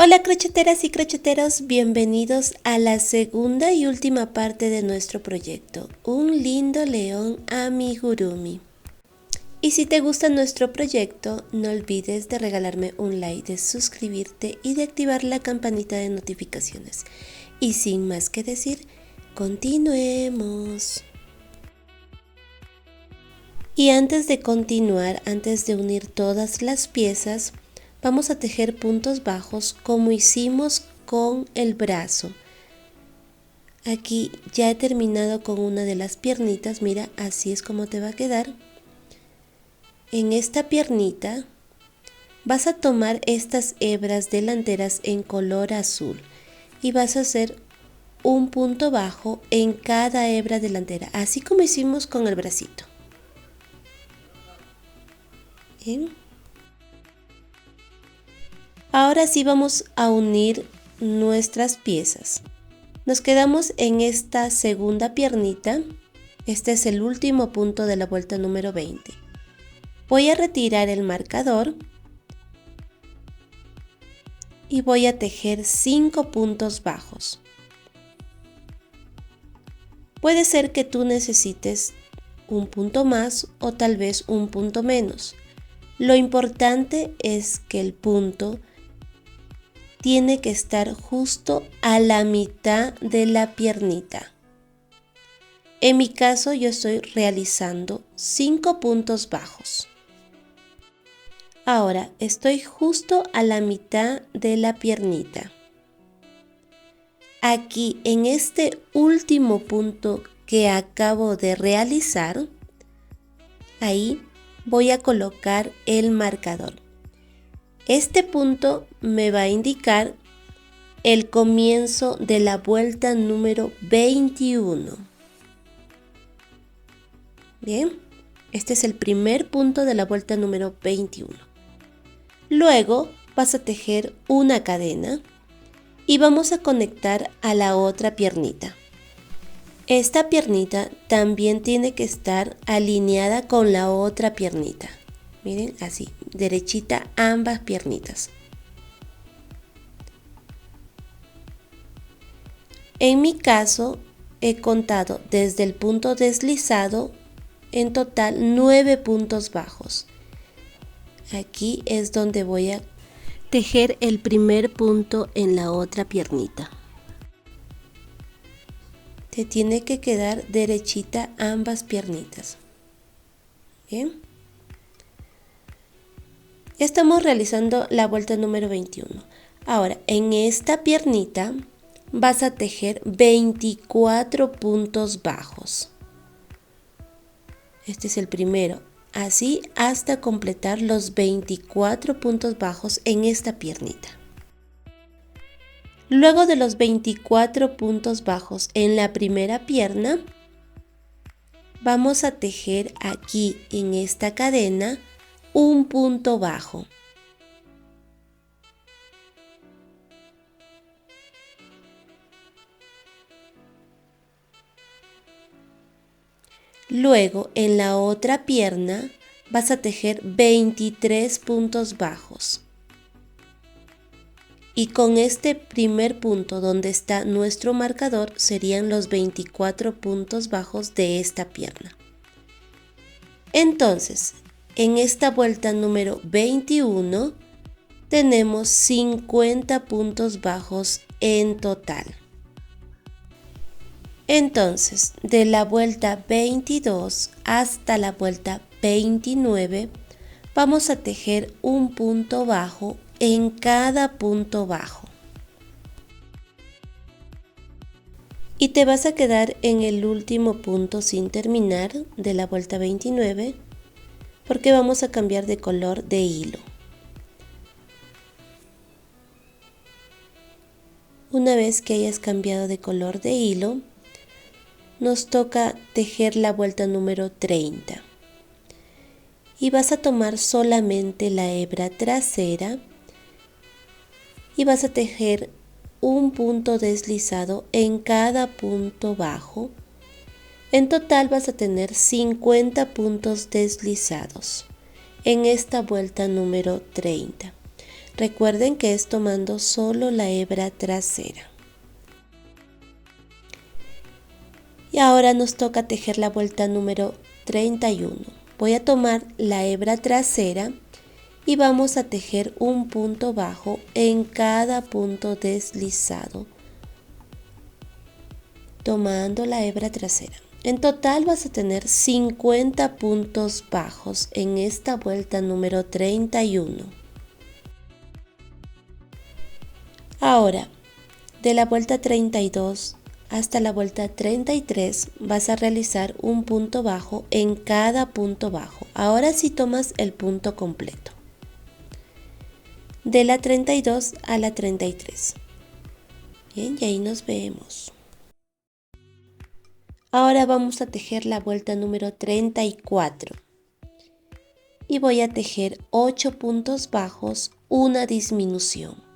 Hola crocheteras y crocheteros, bienvenidos a la segunda y última parte de nuestro proyecto, Un lindo león amigurumi. Y si te gusta nuestro proyecto, no olvides de regalarme un like, de suscribirte y de activar la campanita de notificaciones. Y sin más que decir, continuemos. Y antes de continuar, antes de unir todas las piezas, vamos a tejer puntos bajos como hicimos con el brazo. Aquí ya he terminado con una de las piernitas, mira, así es como te va a quedar. En esta piernita vas a tomar estas hebras delanteras en color azul y vas a hacer un punto bajo en cada hebra delantera, así como hicimos con el bracito. Bien. Ahora sí vamos a unir nuestras piezas. Nos quedamos en esta segunda piernita. Este es el último punto de la vuelta número 20. Voy a retirar el marcador y voy a tejer 5 puntos bajos. Puede ser que tú necesites un punto más o tal vez un punto menos. Lo importante es que el punto tiene que estar justo a la mitad de la piernita. En mi caso yo estoy realizando 5 puntos bajos. Ahora estoy justo a la mitad de la piernita. Aquí en este último punto que acabo de realizar, ahí voy a colocar el marcador. Este punto me va a indicar el comienzo de la vuelta número 21. Bien, este es el primer punto de la vuelta número 21. Luego vas a tejer una cadena y vamos a conectar a la otra piernita. Esta piernita también tiene que estar alineada con la otra piernita. Miren, así, derechita ambas piernitas. En mi caso, he contado desde el punto deslizado en total 9 puntos bajos. Aquí es donde voy a tejer el primer punto en la otra piernita. Te tiene que quedar derechita ambas piernitas. Bien. Estamos realizando la vuelta número 21. Ahora, en esta piernita vas a tejer 24 puntos bajos. Este es el primero. Así hasta completar los 24 puntos bajos en esta piernita. Luego de los 24 puntos bajos en la primera pierna, vamos a tejer aquí en esta cadena un punto bajo. Luego en la otra pierna vas a tejer 23 puntos bajos. Y con este primer punto donde está nuestro marcador serían los 24 puntos bajos de esta pierna. Entonces, en esta vuelta número 21 tenemos 50 puntos bajos en total. Entonces, de la vuelta 22 hasta la vuelta 29, vamos a tejer un punto bajo en cada punto bajo. Y te vas a quedar en el último punto sin terminar de la vuelta 29, porque vamos a cambiar de color de hilo. Una vez que hayas cambiado de color de hilo, nos toca tejer la vuelta número 30 y vas a tomar solamente la hebra trasera y vas a tejer un punto deslizado en cada punto bajo. En total vas a tener 50 puntos deslizados en esta vuelta número 30. Recuerden que es tomando solo la hebra trasera. Y ahora nos toca tejer la vuelta número 31. Voy a tomar la hebra trasera y vamos a tejer un punto bajo en cada punto deslizado, tomando la hebra trasera. En total vas a tener 50 puntos bajos en esta vuelta número 31. Ahora, de la vuelta 32 hasta la vuelta 33 vas a realizar un punto bajo en cada punto bajo. Ahora sí tomas el punto completo. De la 32 a la 33. Bien, y ahí nos vemos. Ahora vamos a tejer la vuelta número 34. Y voy a tejer 8 puntos bajos, una disminución.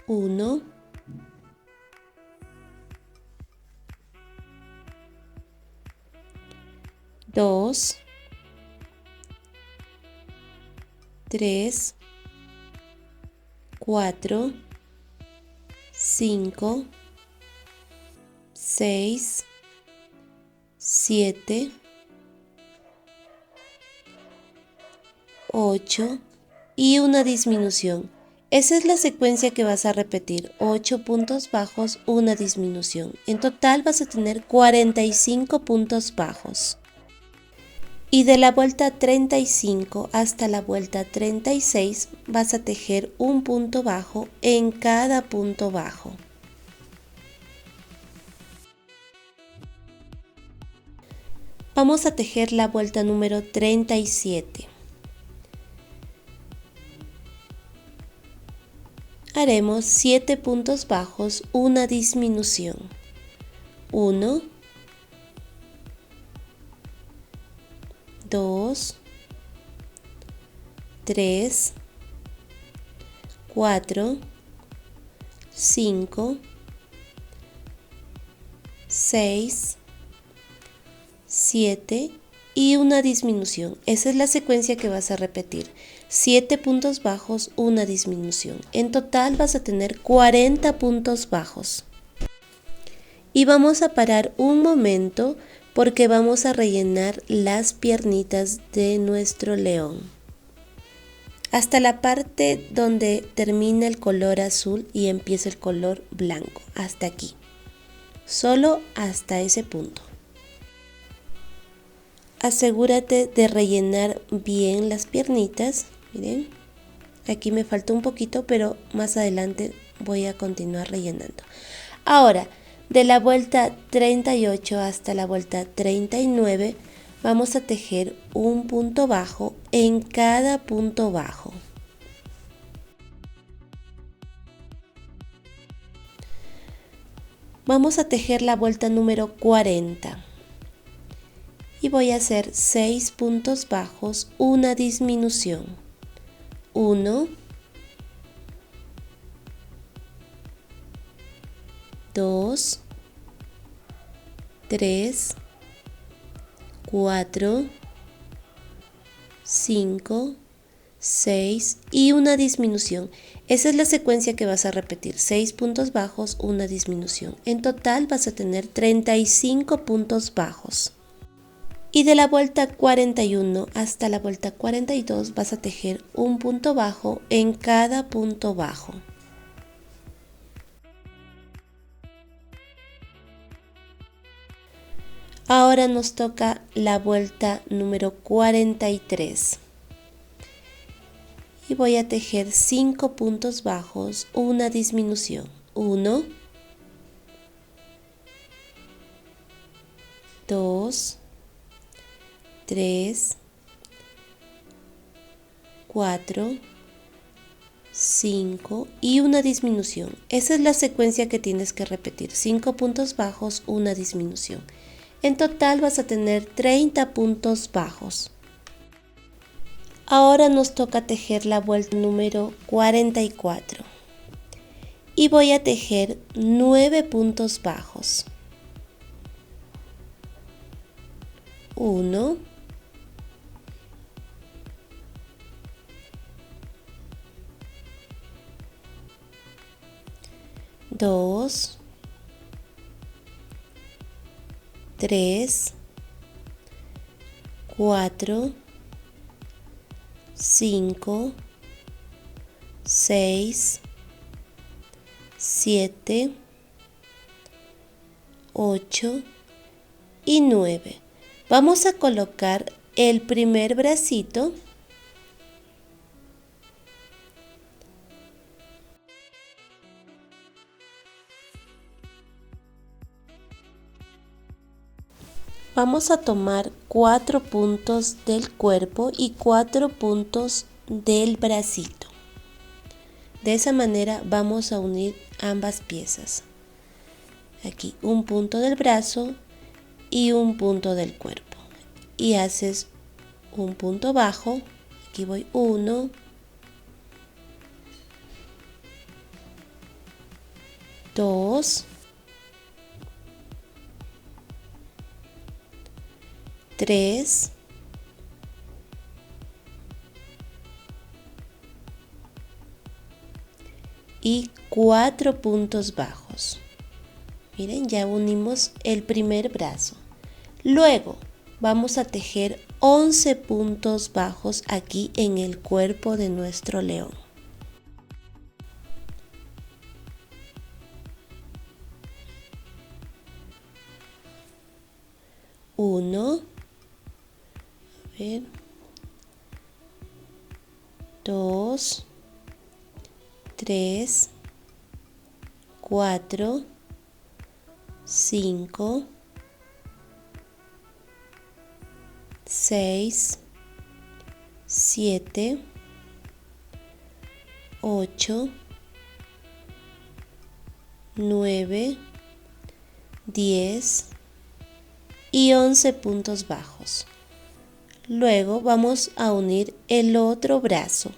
1, 2, 3, 4, 5, 6, 7, 8 y una disminución. Esa es la secuencia que vas a repetir, 8 puntos bajos, una disminución. En total vas a tener 45 puntos bajos. Y de la vuelta 35 hasta la vuelta 36 vas a tejer un punto bajo en cada punto bajo. Vamos a tejer la vuelta número 37. Haremos 7 puntos bajos, una disminución. 1, 2, 3, 4, 5, 6, 7 y una disminución. Esa es la secuencia que vas a repetir. 7 puntos bajos, una disminución. En total vas a tener 40 puntos bajos. Y vamos a parar un momento porque vamos a rellenar las piernitas de nuestro león. Hasta la parte donde termina el color azul y empieza el color blanco. Hasta aquí. Solo hasta ese punto. Asegúrate de rellenar bien las piernitas. Miren, aquí me faltó un poquito, pero más adelante voy a continuar rellenando. Ahora, de la vuelta 38 hasta la vuelta 39, vamos a tejer un punto bajo en cada punto bajo. Vamos a tejer la vuelta número 40. Y voy a hacer 6 puntos bajos, una disminución. 1, 2, 3, 4, 5, 6 y una disminución. Esa es la secuencia que vas a repetir. 6 puntos bajos, una disminución. En total vas a tener 35 puntos bajos. Y de la vuelta 41 hasta la vuelta 42 vas a tejer un punto bajo en cada punto bajo. Ahora nos toca la vuelta número 43. Y voy a tejer 5 puntos bajos, una disminución. 1, 2, 3, 4, 5 y una disminución. Esa es la secuencia que tienes que repetir. 5 puntos bajos, una disminución. En total vas a tener 30 puntos bajos. Ahora nos toca tejer la vuelta número 44. Y voy a tejer 9 puntos bajos. 1, 2, 3, 4, 5, 6, 7, 8 y 9. Vamos a colocar el primer bracito Vamos a tomar 4 puntos del cuerpo y 4 puntos del bracito. De esa manera vamos a unir ambas piezas. Aquí un punto del brazo y un punto del cuerpo. Y haces un punto bajo. Aquí voy 1, 2, 3, 4 puntos bajos. Miren, ya unimos el primer brazo. Luego vamos a tejer 11 puntos bajos aquí en el cuerpo de nuestro león. Uno, a ver, 2, 3, 4, 5, 6, 7, 8, 9, 10 y 11 puntos bajos. Luego vamos a unir el otro brazo.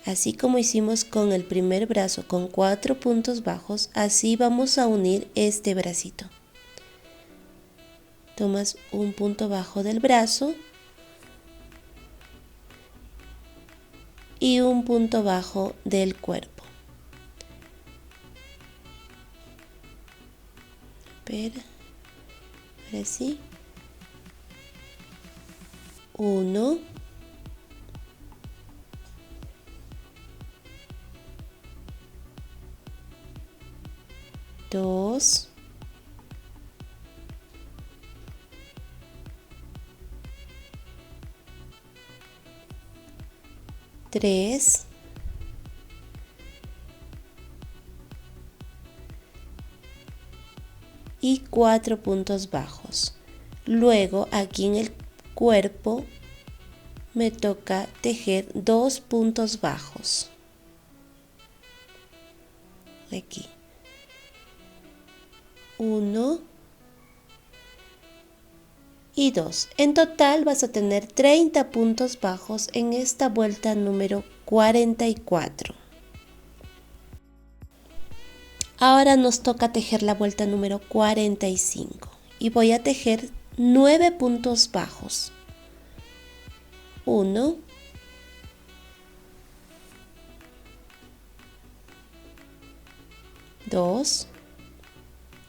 Así como hicimos con el primer brazo con 4 puntos bajos, así vamos a unir este bracito. Tomas un punto bajo del brazo y un punto bajo del cuerpo. Espera, ahora sí. 1, 2, 3, 4 puntos bajos. Luego aquí en el cuerpo me toca tejer 2 puntos bajos. Aquí. 1 y 2. En total vas a tener 30 puntos bajos en esta vuelta número 44. Ahora nos toca tejer la vuelta número 45 y voy a tejer 9 puntos bajos. 1, 2,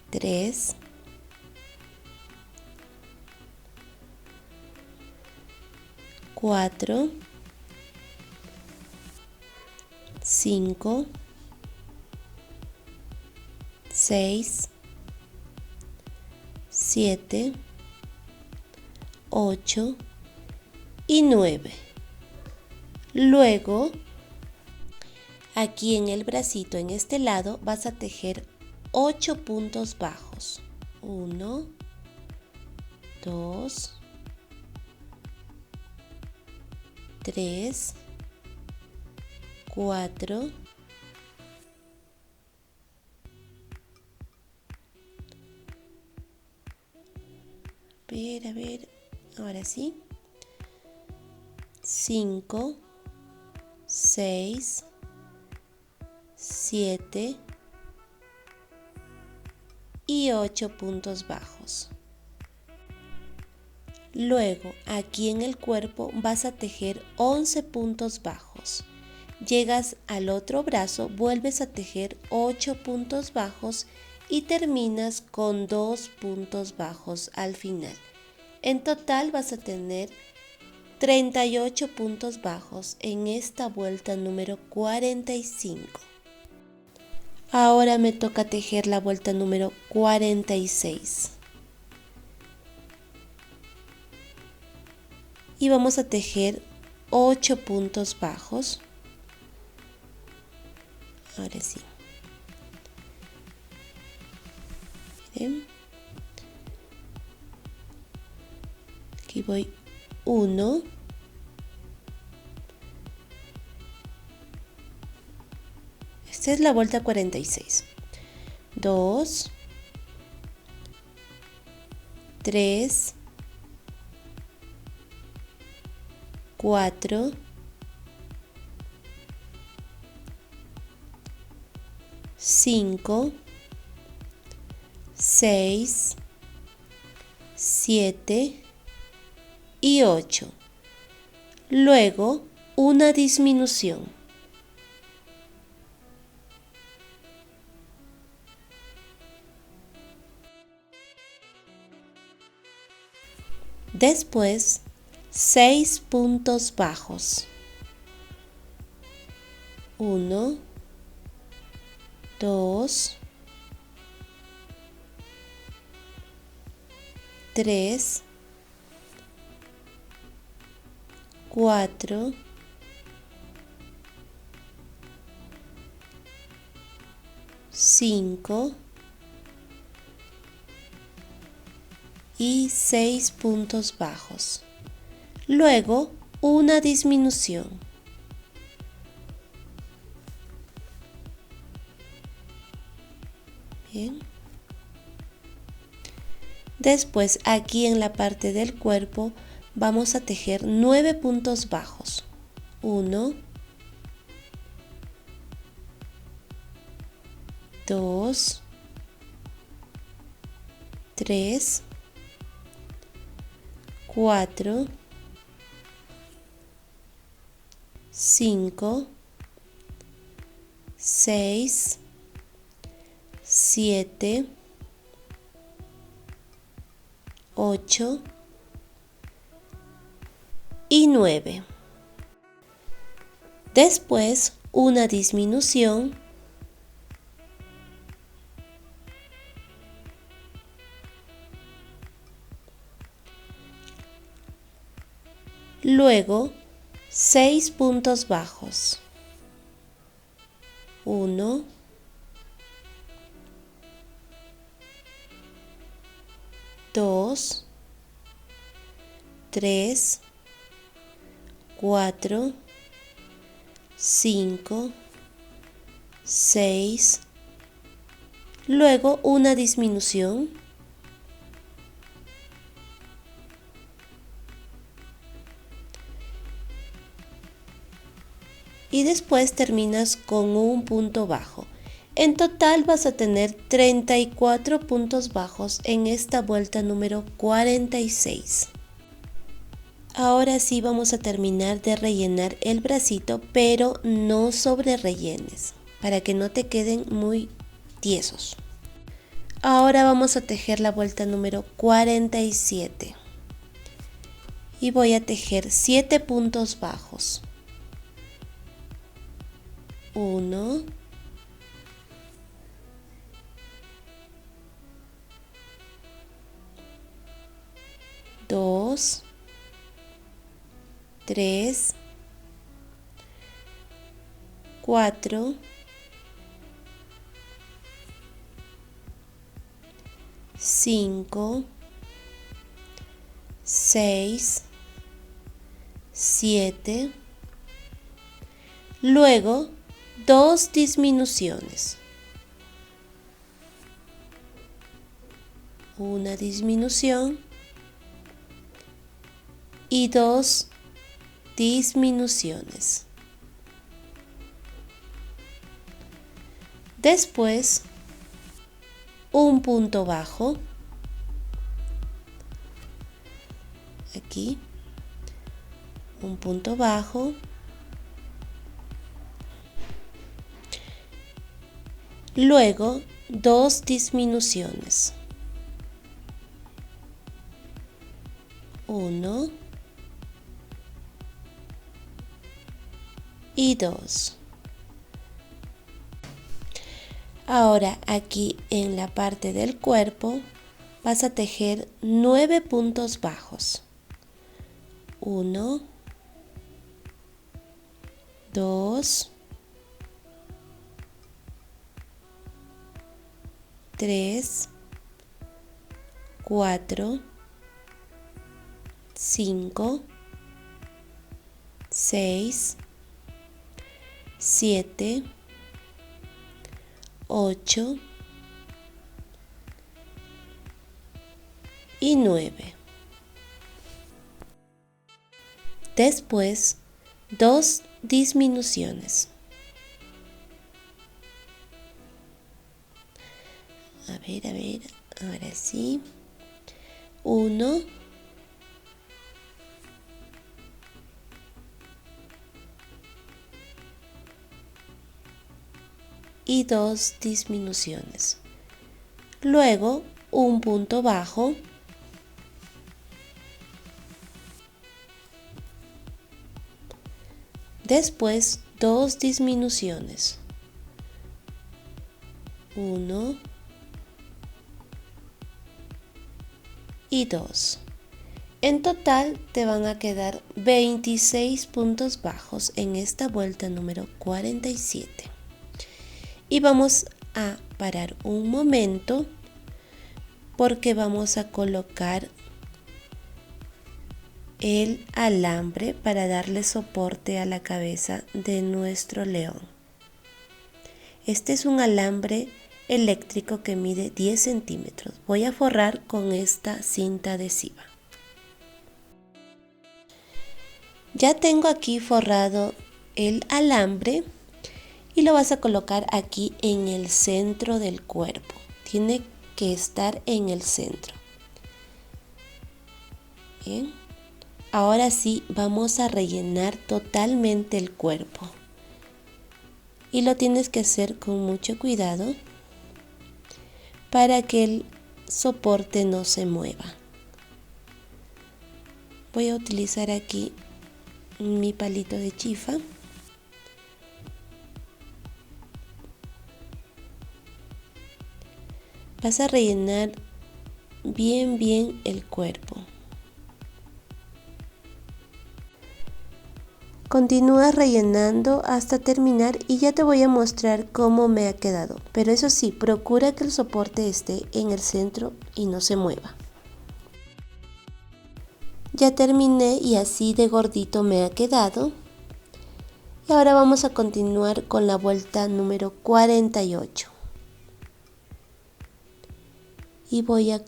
3, 4, 5, 6, 7, 8 y 9. Luego, aquí en el bracito, en este lado, vas a tejer 8 puntos bajos. 1, 2, 3, 4, 5, 6, 7 y 8 puntos bajos. Luego, aquí en el cuerpo vas a tejer 11 puntos bajos. Llegas al otro brazo, vuelves a tejer 8 puntos bajos y terminas con 2 puntos bajos al final. En total vas a tener 38 puntos bajos en esta vuelta número 45. Ahora me toca tejer la vuelta número 46. Y vamos a tejer 8 puntos bajos. Ahora sí. Miren. Aquí voy 1. Esta es la vuelta 46. 2, 3, 4, 5, 6, 7 y 8. Luego una disminución. Después 6 puntos bajos. 1, 2, 3, 4, 5 y 6 puntos bajos. Luego una disminución. Bien. Después aquí en la parte del cuerpo vamos a tejer 9 puntos bajos. 1, 2, 3, 4, 5, 6, 7, 8 y 9. Después una disminución. Luego 6 puntos bajos. 1, 2, 3, 4, 5, 6. Luego una disminución. Y después terminas con un punto bajo. En total vas a tener 34 puntos bajos en esta vuelta número 46. Ahora sí vamos a terminar de rellenar el bracito, pero no sobre rellenes, para que no te queden muy tiesos. Ahora vamos a tejer la vuelta número 47. Y voy a tejer 7 puntos bajos. 1, 2, 3, 4, 5, 6, 7. Luego 2 disminuciones. Una disminución y 2 disminuciones. Después un punto bajo. Aquí un punto bajo. Luego 2 disminuciones. 1 y 2. Ahora aquí en la parte del cuerpo vas a tejer 9 puntos bajos. 1, 2, 3, 4, 5, 6, 7, 8 y 9. Después, 2 disminuciones. A ver, ahora sí. 1 y 2 disminuciones. Luego, un punto bajo. Después, 2 disminuciones. 1 y 2. En total te van a quedar 26 puntos bajos en esta vuelta número 47. Y vamos a parar un momento porque vamos a colocar el alambre para darle soporte a la cabeza de nuestro león. Este es un alambre eléctrico que mide 10 centímetros. Voy a forrar con esta cinta adhesiva. Ya tengo aquí forrado el alambre y lo vas a colocar aquí en el centro del cuerpo. Tiene que estar en el centro. Bien. Ahora sí, vamos a rellenar totalmente el cuerpo. Y lo tienes que hacer con mucho cuidado para que el soporte no se mueva. Voy a utilizar aquí mi palito de chifa. Vas a rellenar bien el cuerpo. Continúa rellenando hasta terminar y ya te voy a mostrar cómo me ha quedado. Pero eso sí, procura que el soporte esté en el centro y no se mueva. Ya terminé y así de gordito me ha quedado. Y ahora vamos a continuar con la vuelta número 48. Y voy a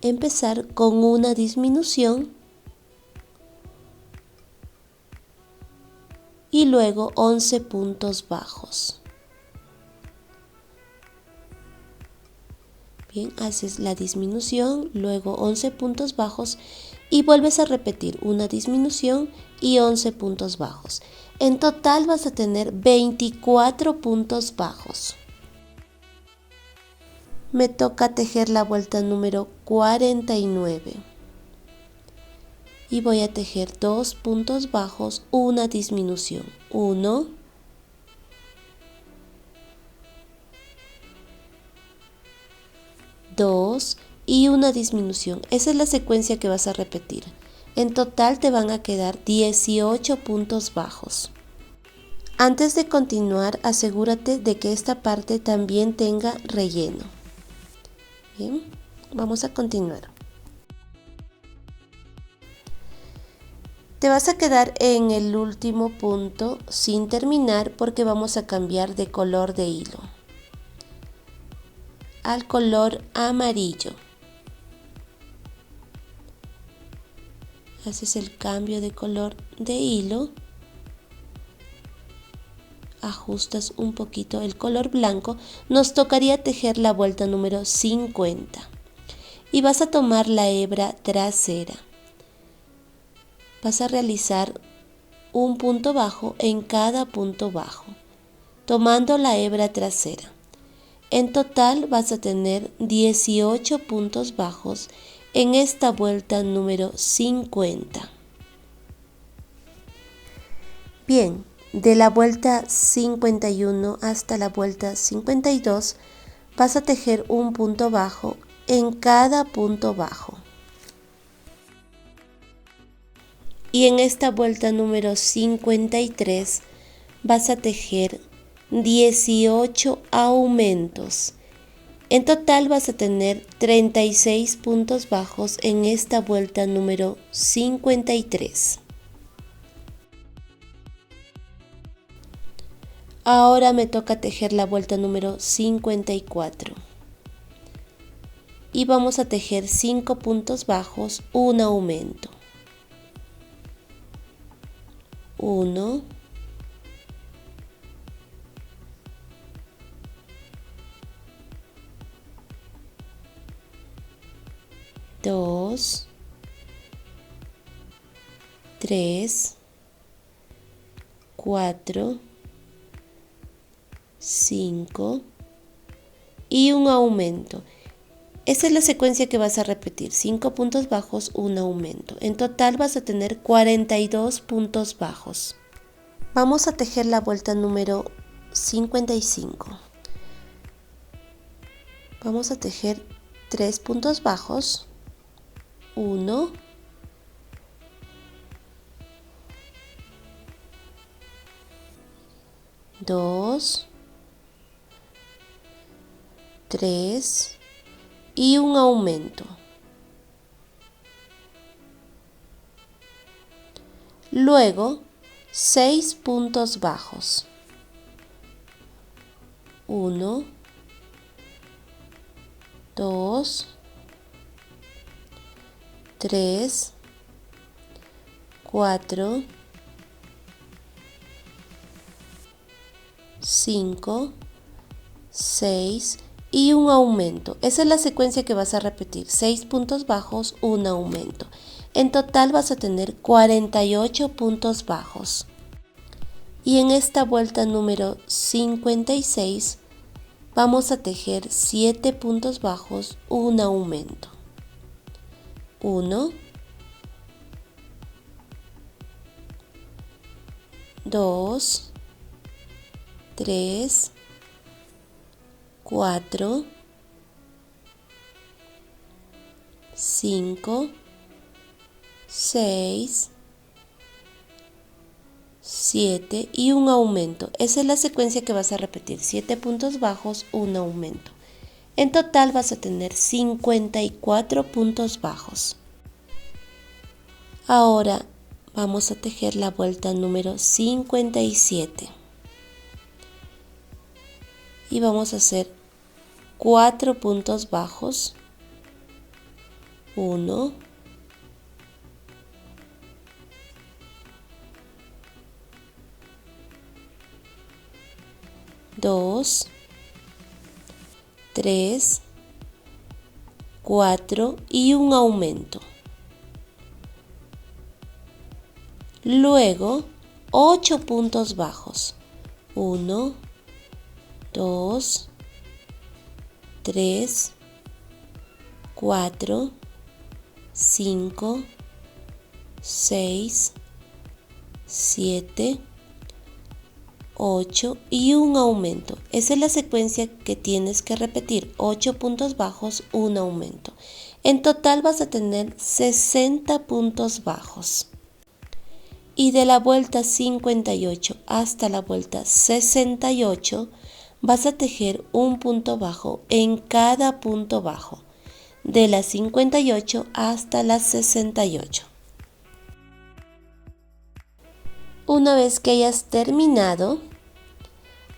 empezar con una disminución. Y luego 11 puntos bajos. Bien, haces la disminución, luego 11 puntos bajos y vuelves a repetir una disminución y 11 puntos bajos. En total vas a tener 24 puntos bajos. Me toca tejer la vuelta número 49. Y voy a tejer 2 puntos bajos, una disminución. 1, 2 y una disminución. Esa es la secuencia que vas a repetir. En total te van a quedar 18 puntos bajos. Antes de continuar, asegúrate de que esta parte también tenga relleno. Bien, vamos a continuar. Te vas a quedar en el último punto sin terminar porque vamos a cambiar de color de hilo al color amarillo. Haces el cambio de color de hilo, ajustas un poquito el color blanco. Nos tocaría tejer la vuelta número 50 y vas a tomar la hebra trasera. Vas a realizar un punto bajo en cada punto bajo, tomando la hebra trasera. En total vas a tener 18 puntos bajos en esta vuelta número 50. Bien, de la vuelta 51 hasta la vuelta 52 vas a tejer un punto bajo en cada punto bajo. Y en esta vuelta número 53 vas a tejer 18 aumentos. En total vas a tener 36 puntos bajos en esta vuelta número 53. Ahora me toca tejer la vuelta número 54. Y vamos a tejer 5 puntos bajos, un aumento. 1, 2, 3, 4, 5 y un aumento. Esa es la secuencia que vas a repetir, 5 puntos bajos, un aumento. En total vas a tener 42 puntos bajos. Vamos a tejer la vuelta número 55. Vamos a tejer 3 puntos bajos, 1, 2, 3 y un aumento. Luego 6 puntos bajos, 1, 2, 3, 4, 5, 6 y un aumento. Esa es la secuencia que vas a repetir, 6 puntos bajos, un aumento. En total vas a tener 48 puntos bajos. Y en esta vuelta número 56 vamos a tejer 7 puntos bajos, un aumento. 1, 2, 3, 4, 5, 6, 7 y un aumento. Esa es la secuencia que vas a repetir, 7 puntos bajos, un aumento. En total vas a tener 54 puntos bajos. Ahora vamos a tejer la vuelta número 57. Y vamos a hacer 4 puntos bajos, 1, 2, 3, 4 y un aumento. Luego 8 puntos bajos, 1, 2, 3, 4, 5, 6, 7, 8 y un aumento. Esa es la secuencia que tienes que repetir, 8 puntos bajos, un aumento. En total vas a tener 60 puntos bajos. Y de la vuelta 58 hasta la vuelta 68 vas a tejer un punto bajo en cada punto bajo, de la 58 hasta la 68. Una vez que hayas terminado,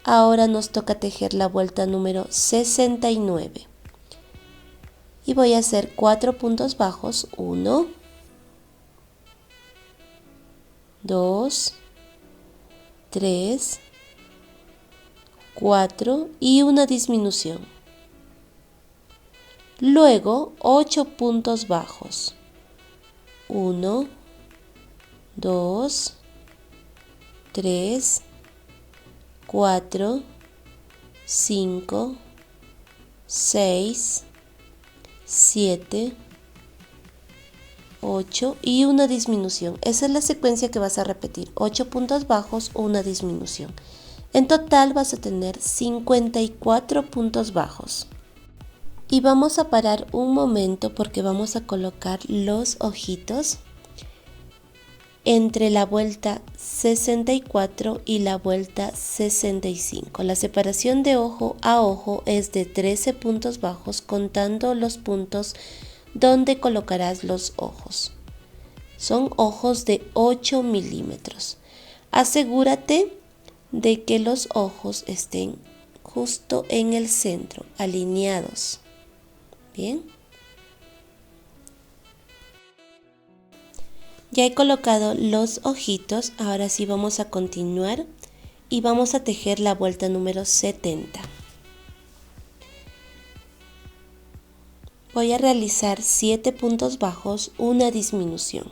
ahora nos toca tejer la vuelta número 69. Y voy a hacer 4 puntos bajos, 1, 2, 3, 4 y una disminución. Luego 8 puntos bajos, 1, 2, 3, 4, 5, 6, 7, 8 y una disminución. Esa es la secuencia que vas a repetir, 8 puntos bajos, una disminución. En total vas a tener 54 puntos bajos. Y vamos a parar un momento porque vamos a colocar los ojitos entre la vuelta 64 y la vuelta 65. La separación de ojo a ojo es de 13 puntos bajos contando los puntos donde colocarás los ojos. Son ojos de 8 milímetros. Asegúrate de que los ojos estén justo en el centro, alineados. Bien. Ya he colocado los ojitos, ahora sí vamos a continuar y vamos a tejer la vuelta número 70. Voy a realizar 7 puntos bajos, una disminución.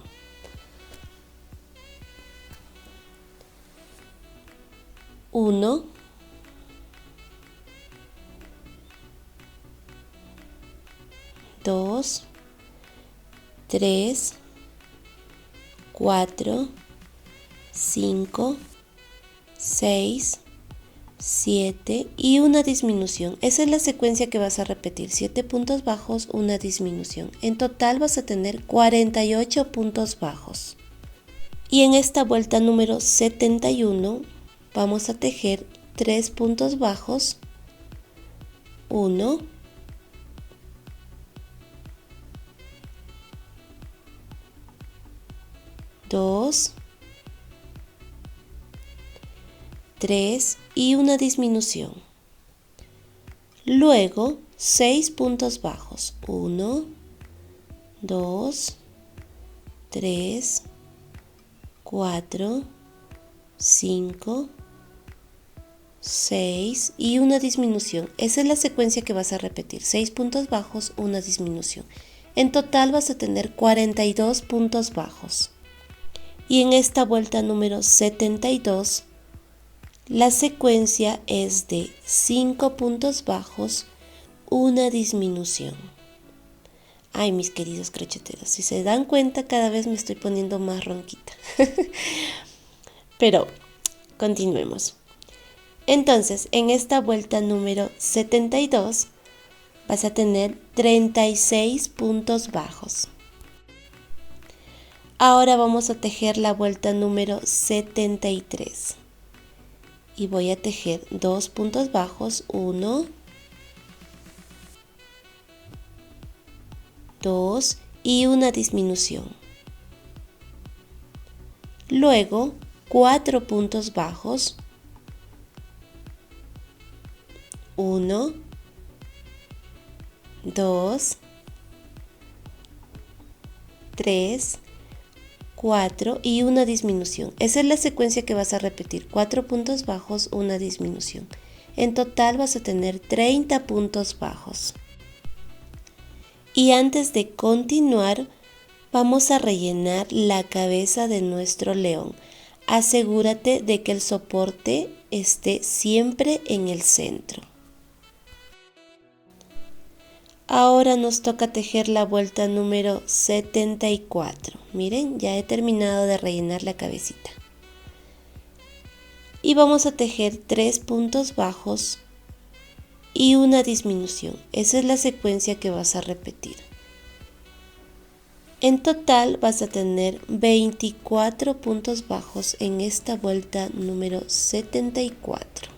1, 2, 3, 4, 5, 6, 7 y una disminución. Esa es la secuencia que vas a repetir, 7 puntos bajos, una disminución. En total vas a tener 48 puntos bajos. Y en esta vuelta número 71 vamos a tejer 3 puntos bajos, 1, 2, 3 y una disminución. Luego 6 puntos bajos, 1, 2, 3, 4, 5, 6 y una disminución. Esa es la secuencia que vas a repetir, 6 puntos bajos, una disminución. En total vas a tener 42 puntos bajos. Y en esta vuelta número 72, la secuencia es de 5 puntos bajos, una disminución. Ay, mis queridos crocheteros, si se dan cuenta, cada vez me estoy poniendo más ronquita. Pero continuemos. Entonces, en esta vuelta número 72 vas a tener 36 puntos bajos. Ahora vamos a tejer la vuelta número 73. Y voy a tejer 2 puntos bajos, 1, 2 y una disminución. Luego 4 puntos bajos, 1, 2, 3, 4 y una disminución. Esa es la secuencia que vas a repetir, 4 puntos bajos, una disminución. En total vas a tener 30 puntos bajos. Y antes de continuar, vamos a rellenar la cabeza de nuestro león. Asegúrate de que el soporte esté siempre en el centro. Ahora nos toca tejer la vuelta número 74. Miren, ya he terminado de rellenar la cabecita. Y vamos a tejer 3 puntos bajos y una disminución. Esa es la secuencia que vas a repetir. En total vas a tener 24 puntos bajos en esta vuelta número 74.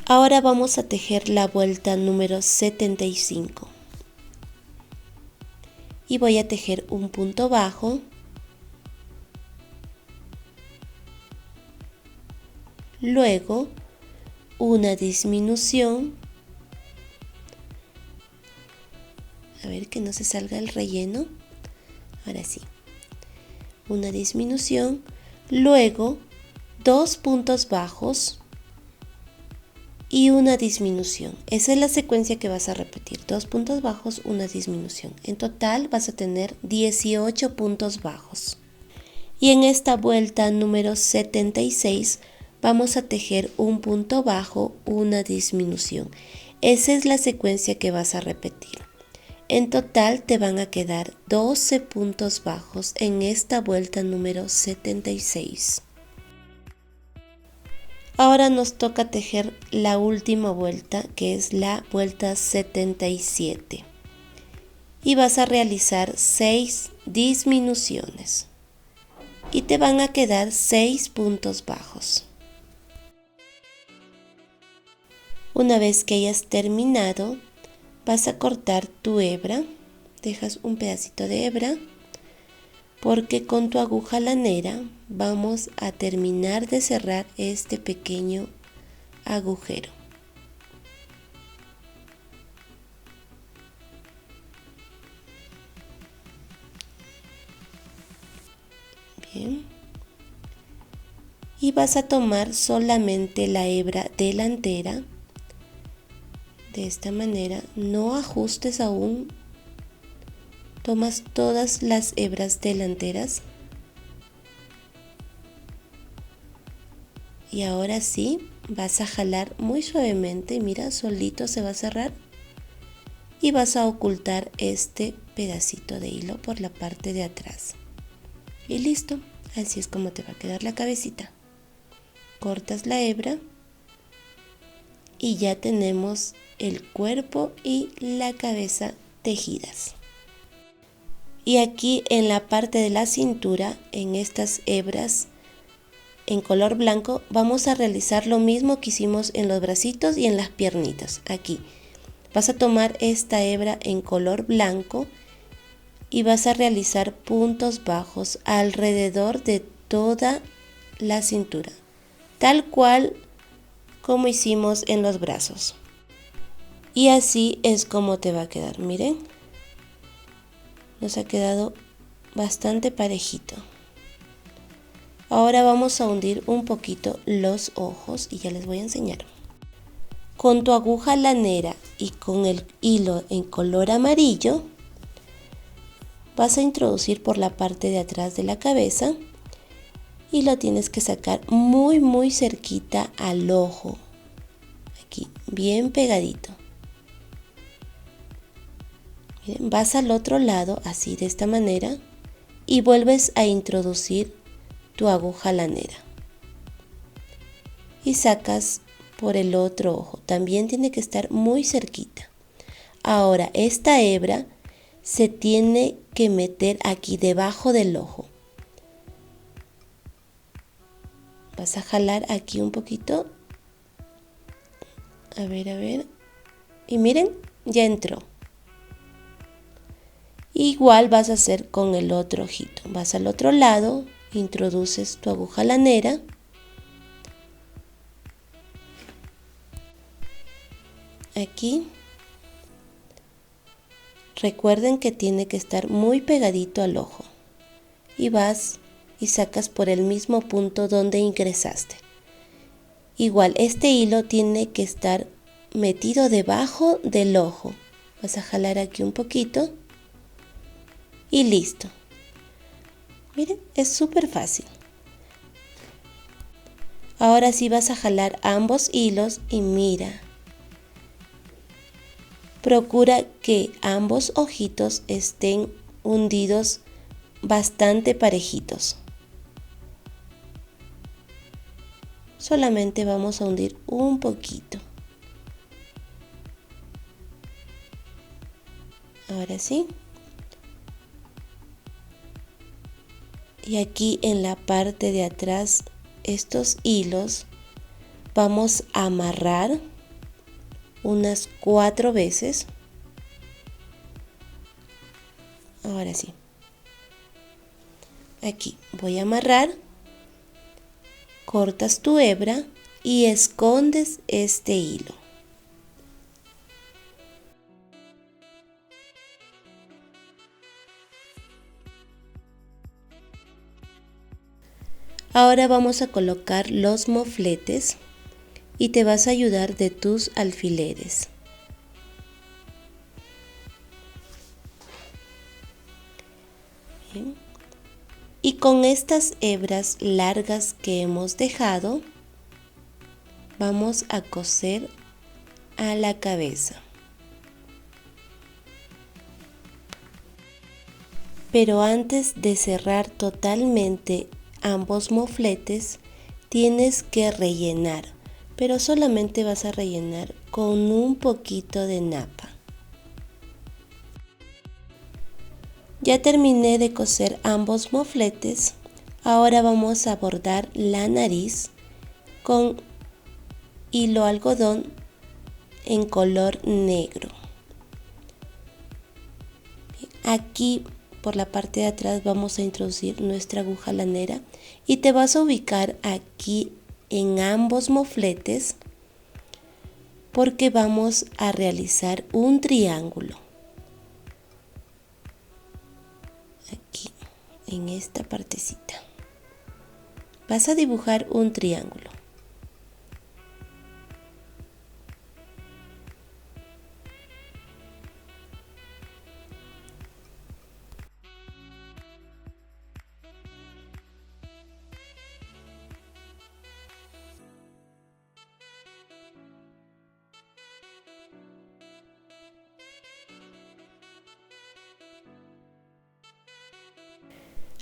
Ahora vamos a tejer la vuelta número 75. Y voy a tejer un punto bajo, luego una disminución, a ver que no se salga el relleno, ahora sí, una disminución, luego 2 puntos bajos y una disminución. Esa es la secuencia que vas a repetir, 2 puntos bajos, una disminución. En total vas a tener 18 puntos bajos. Y en esta vuelta número 76 vamos a tejer un punto bajo, una disminución. Esa es la secuencia que vas a repetir. En total te van a quedar 12 puntos bajos en esta vuelta número 76. Ahora nos toca tejer la última vuelta, que es la vuelta 77. Y vas a realizar 6 disminuciones. Y te van a quedar 6 puntos bajos. Una vez que hayas terminado, vas a cortar tu hebra. Dejas un pedacito de hebra, porque con tu aguja lanera vamos a terminar de cerrar este pequeño agujero. Bien. Y vas a tomar solamente la hebra delantera. De esta manera, no ajustes aún. Tomas todas las hebras delanteras. Y ahora sí, vas a jalar muy suavemente. Mira, solito se va a cerrar. Y vas a ocultar este pedacito de hilo por la parte de atrás. Y listo, así es como te va a quedar la cabecita. Cortas la hebra y ya tenemos el cuerpo y la cabeza tejidas. Y aquí en la parte de la cintura, en estas hebras en color blanco, vamos a realizar lo mismo que hicimos en los bracitos y en las piernitas. Aquí vas a tomar esta hebra en color blanco y vas a realizar puntos bajos alrededor de toda la cintura, tal cual como hicimos en los brazos. Y así es como te va a quedar. Miren, nos ha quedado bastante parejito. Ahora vamos a hundir un poquito los ojos y ya les voy a enseñar. Con tu aguja lanera y con el hilo en color amarillo, vas a introducir por la parte de atrás de la cabeza y lo tienes que sacar muy cerquita al ojo. Aquí, bien pegadito. Miren, vas al otro lado, así de esta manera, y vuelves a introducir tu aguja lanera. Y sacas por el otro ojo. También tiene que estar muy cerquita. Ahora, esta hebra se tiene que meter aquí debajo del ojo. Vas a jalar aquí un poquito. A ver. Y miren, ya entró. Igual vas a hacer con el otro ojito. Vas al otro lado, introduces tu aguja lanera. Aquí. Recuerden que tiene que estar muy pegadito al ojo. Y vas y sacas por el mismo punto donde ingresaste. Igual, este hilo tiene que estar metido debajo del ojo. Vas a jalar aquí un poquito. Y listo. Miren, es súper fácil. Ahora sí vas a jalar ambos hilos y mira. Procura que ambos ojitos estén hundidos bastante parejitos. Solamente vamos a hundir un poquito. Ahora sí. Y aquí en la parte de atrás, estos hilos vamos a amarrar unas 4 veces. Ahora sí. Aquí voy a amarrar. Cortas tu hebra y escondes este hilo. Ahora vamos a colocar los mofletes y te vas a ayudar de tus alfileres. Bien. Y con estas hebras largas que hemos dejado, vamos a coser a la cabeza. Pero antes de cerrar totalmente ambos mofletes, tienes que rellenar, pero solamente vas a rellenar con un poquito de napa. Ya terminé de coser ambos mofletes. Ahora vamos a bordar la nariz con hilo algodón en color negro. Aquí por la parte de atrás vamos a introducir nuestra aguja lanera y te vas a ubicar aquí en ambos mofletes porque vamos a realizar un triángulo. Aquí en esta partecita vas a dibujar un triángulo.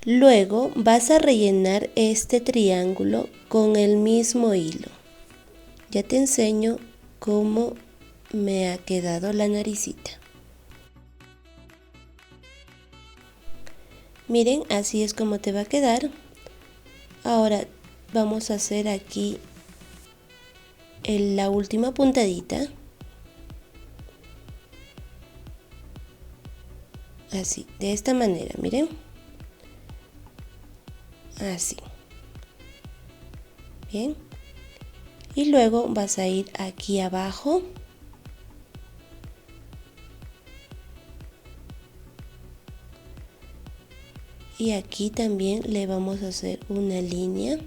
Luego vas a rellenar este triángulo con el mismo hilo. Ya te enseño cómo me ha quedado la naricita. Miren, así es como te va a quedar. Ahora vamos a hacer aquí la última puntadita. Así, de esta manera, miren. Así. Bien. Y luego vas a ir aquí abajo. Y aquí también le vamos a hacer una línea.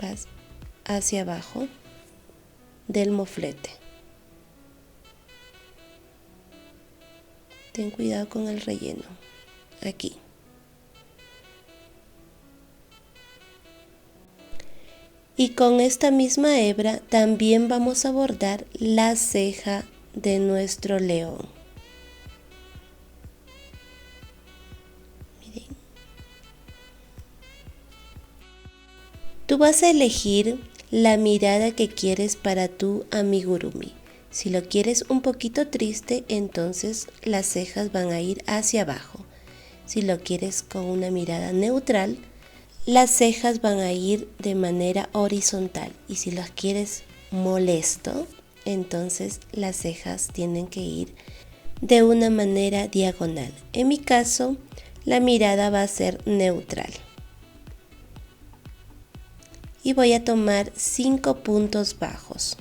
Vas hacia abajo del moflete. Ten cuidado con el relleno. Aquí. Y con esta misma hebra también vamos a bordar la ceja de nuestro león. Miren. Tú vas a elegir la mirada que quieres para tu amigurumi. Si lo quieres un poquito triste, entonces las cejas van a ir hacia abajo. Si lo quieres con una mirada neutral, las cejas van a ir de manera horizontal. Y si las quieres molesto, entonces las cejas tienen que ir de una manera diagonal. En mi caso, la mirada va a ser neutral. Y voy a tomar 5 puntos bajos.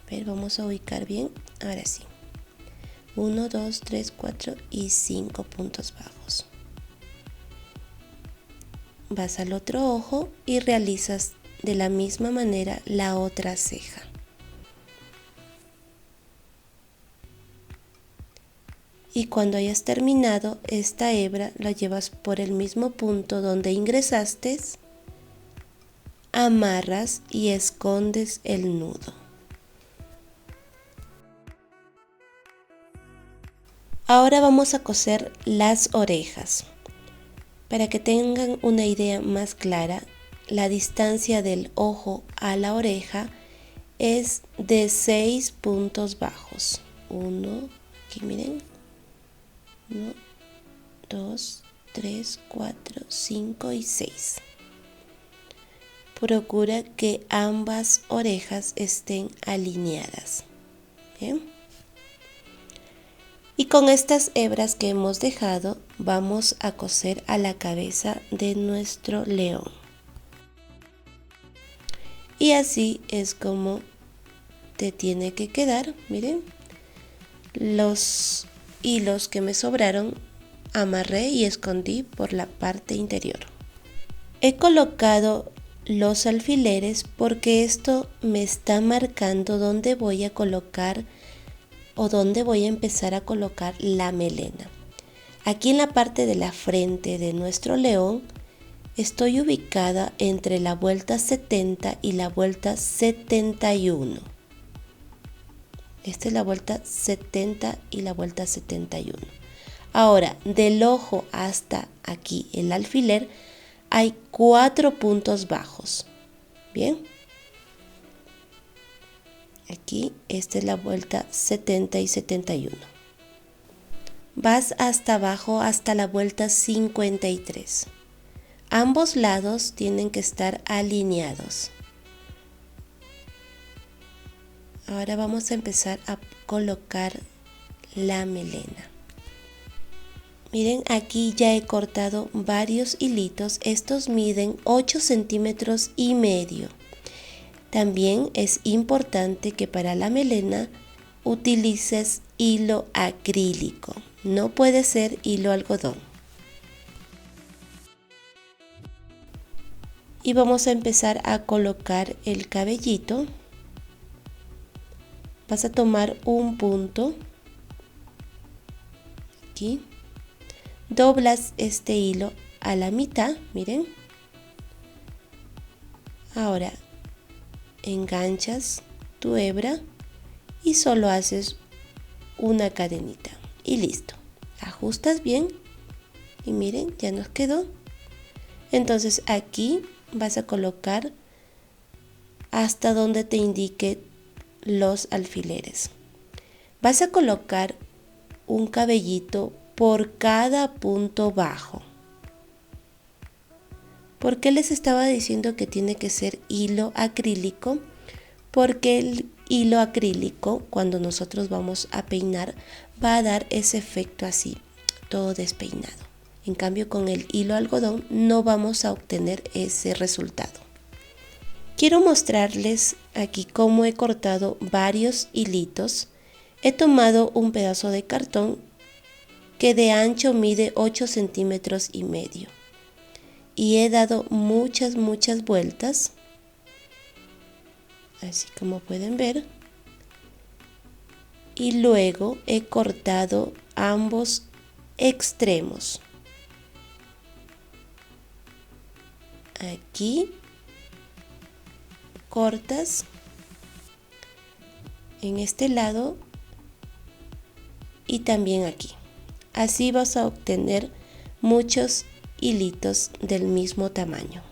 A ver, vamos a ubicar bien. Ahora sí. 1, 2, 3, 4 y 5 puntos bajos. Vas al otro ojo y realizas de la misma manera la otra ceja. Y cuando hayas terminado esta hebra, la llevas por el mismo punto donde ingresaste, amarras y escondes el nudo. Ahora vamos a coser las orejas. Para que tengan una idea más clara, la distancia del ojo a la oreja es de 6 puntos bajos. 1, aquí miren. 1, 2, 3, 4, 5 y 6. Procura que ambas orejas estén alineadas. ¿Bien? Y con estas hebras que hemos dejado, vamos a coser a la cabeza de nuestro león. Y así es como te tiene que quedar. Miren, los hilos que me sobraron amarré y escondí por la parte interior. He colocado los alfileres porque esto me está marcando dónde voy a colocar o dónde voy a empezar a colocar la melena. Aquí en la parte de la frente de nuestro león Estoy ubicada entre la vuelta 70 y la vuelta 71. Esta es la vuelta 70 y la vuelta 71. Ahora, del ojo hasta aquí, el alfiler, hay 4 puntos bajos. Bien. Aquí, esta es la vuelta 70 y 71. Vas hasta abajo hasta la vuelta 53. Ambos lados tienen que estar alineados. Ahora vamos a empezar a colocar la melena. Miren, aquí ya he cortado varios hilitos. Estos miden 8 centímetros y medio. También es importante que para la melena utilices hilo acrílico. No puede ser hilo algodón. Y vamos a empezar a colocar el cabellito. Vas a tomar un punto. Aquí. Doblas este hilo a la mitad, miren. Ahora enganchas tu hebra y solo haces una cadenita y listo. Ajustas bien y miren, ya nos quedó. Entonces aquí vas a colocar hasta donde te indique los alfileres. Vas a colocar un cabellito por cada punto bajo. ¿Por qué les estaba diciendo que tiene que ser hilo acrílico? Porque el hilo acrílico, cuando nosotros vamos a peinar, va a dar ese efecto así, todo despeinado. En cambio, con el hilo algodón no vamos a obtener ese resultado. Quiero mostrarles aquí cómo he cortado varios hilitos. He tomado un pedazo de cartón que de ancho mide 8 centímetros y medio. Y he dado muchas vueltas, así como pueden ver. Y luego he cortado ambos extremos. Aquí cortas en este lado y también aquí. Así vas a obtener muchos hilitos del mismo tamaño.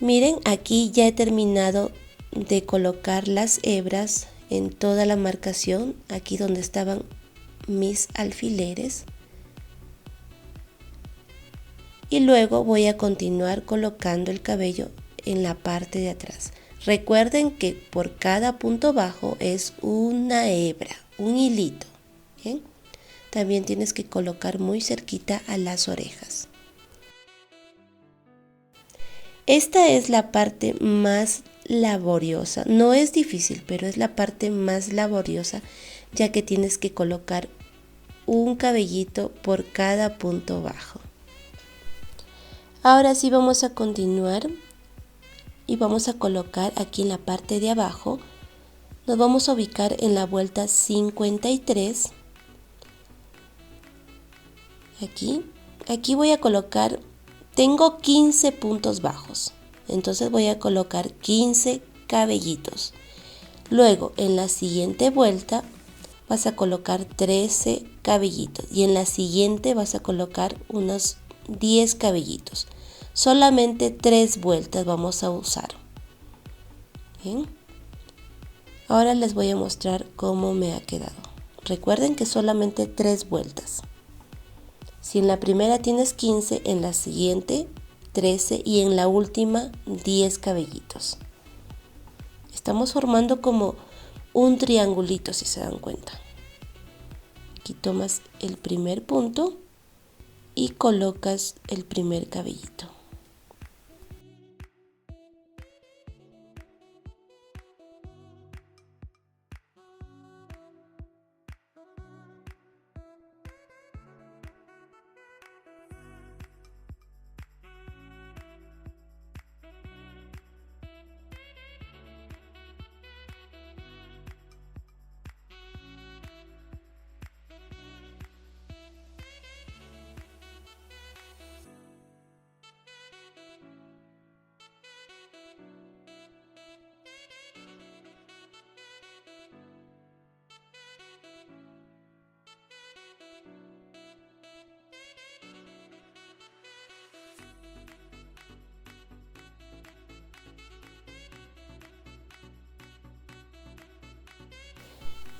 Miren, aquí ya he terminado de colocar las hebras en toda la marcación, aquí donde estaban mis alfileres. Y luego voy a continuar colocando el cabello en la parte de atrás. Recuerden que por cada punto bajo es una hebra, un hilito. ¿Bien? También tienes que colocar muy cerquita a las orejas. Esta es la parte más laboriosa. No es difícil, pero es la parte más laboriosa, ya que tienes que colocar un cabellito por cada punto bajo. Ahora sí vamos a continuar y vamos a colocar aquí en la parte de abajo. Nos vamos a ubicar en la vuelta 53. Aquí voy a colocar, tengo 15 puntos bajos, entonces voy a colocar 15 cabellitos. Luego en la siguiente vuelta vas a colocar 13 cabellitos y en la siguiente vas a colocar unos 10 cabellitos. Solamente 3 vueltas vamos a usar. Bien. Ahora les voy a mostrar cómo me ha quedado. Recuerden que solamente 3 vueltas. Si en la primera tienes 15, en la siguiente 13 y en la última 10 cabellitos. Estamos formando como un triangulito, si se dan cuenta. Aquí tomas el primer punto y colocas el primer cabellito.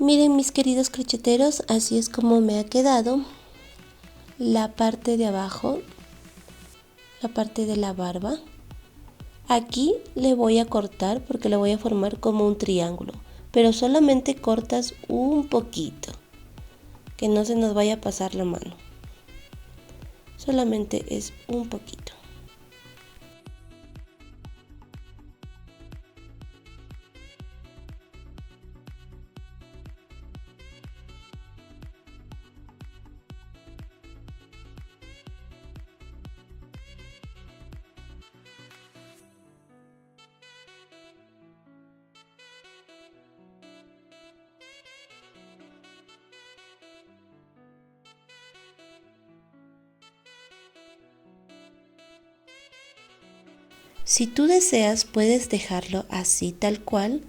Miren mis queridos crocheteros, así es como me ha quedado la parte de abajo, la parte de la barba. Aquí le voy a cortar porque le voy a formar como un triángulo, pero solamente cortas un poquito, que no se nos vaya a pasar la mano. Solamente es un poquito. Si tú deseas, puedes dejarlo así tal cual,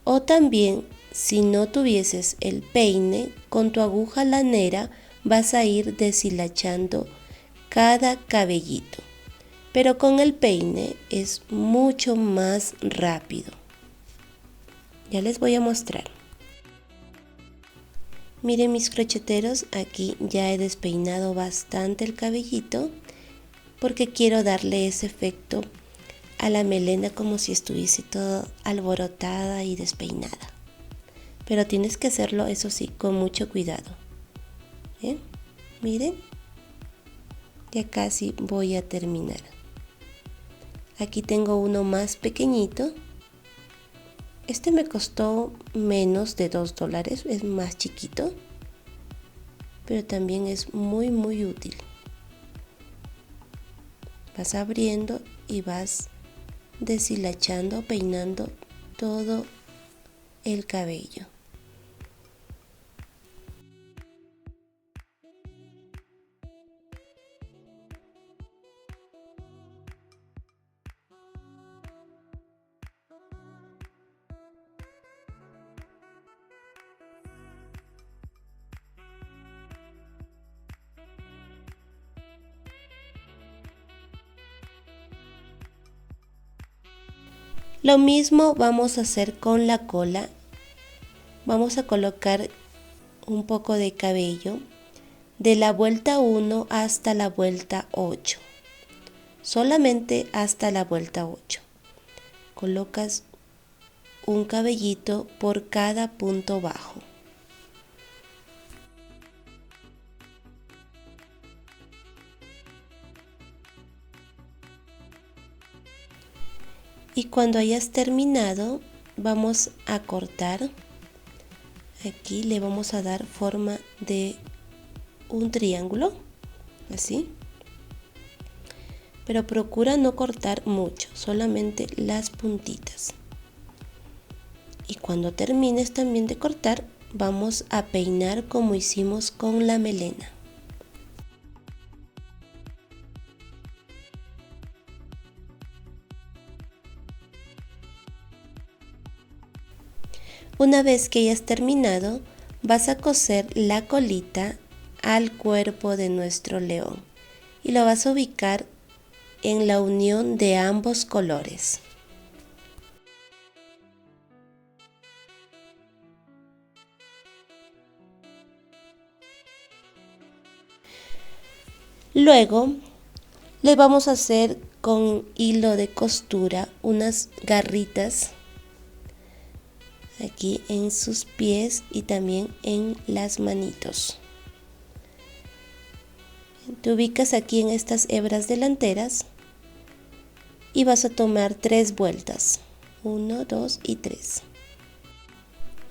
o también, si no tuvieses el peine, con tu aguja lanera vas a ir deshilachando cada cabellito. Pero con el peine es mucho más rápido. Ya les voy a mostrar. Miren mis crocheteros, aquí ya he despeinado bastante el cabellito porque quiero darle ese efecto a la melena como si estuviese toda alborotada y despeinada. Pero tienes que hacerlo, eso sí, con mucho cuidado. Miren, ya casi voy a terminar. Aquí tengo uno más pequeñito. Este me costó menos de $2, es más chiquito, pero también es muy útil. Vas abriendo y vas deshilachando, peinando todo el cabello. Lo mismo vamos a hacer con la cola. Vamos a colocar un poco de cabello de la vuelta 1 hasta la vuelta 8. Solamente hasta la vuelta 8. Colocas un cabellito por cada punto bajo. Y cuando hayas terminado, vamos a cortar. Aquí le vamos a dar forma de un triángulo, así. Pero procura no cortar mucho, solamente las puntitas. Y cuando termines también de cortar, vamos a peinar como hicimos con la melena. Una vez que hayas terminado, vas a coser la colita al cuerpo de nuestro león y lo vas a ubicar en la unión de ambos colores. Luego le vamos a hacer con hilo de costura unas garritas aquí en sus pies y también en las manitos. Te ubicas aquí en estas hebras delanteras y vas a tomar 3 vueltas, 1, 2 y 3.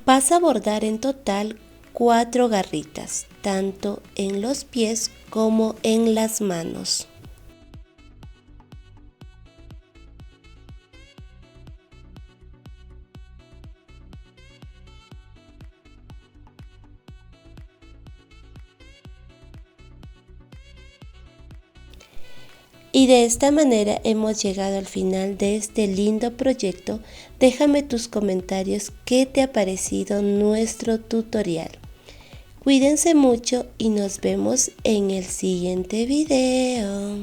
Vas a bordar en total 4 garritas, tanto en los pies como en las manos. Y de esta manera hemos llegado al final de este lindo proyecto. Déjame tus comentarios qué te ha parecido nuestro tutorial. Cuídense mucho y nos vemos en el siguiente video.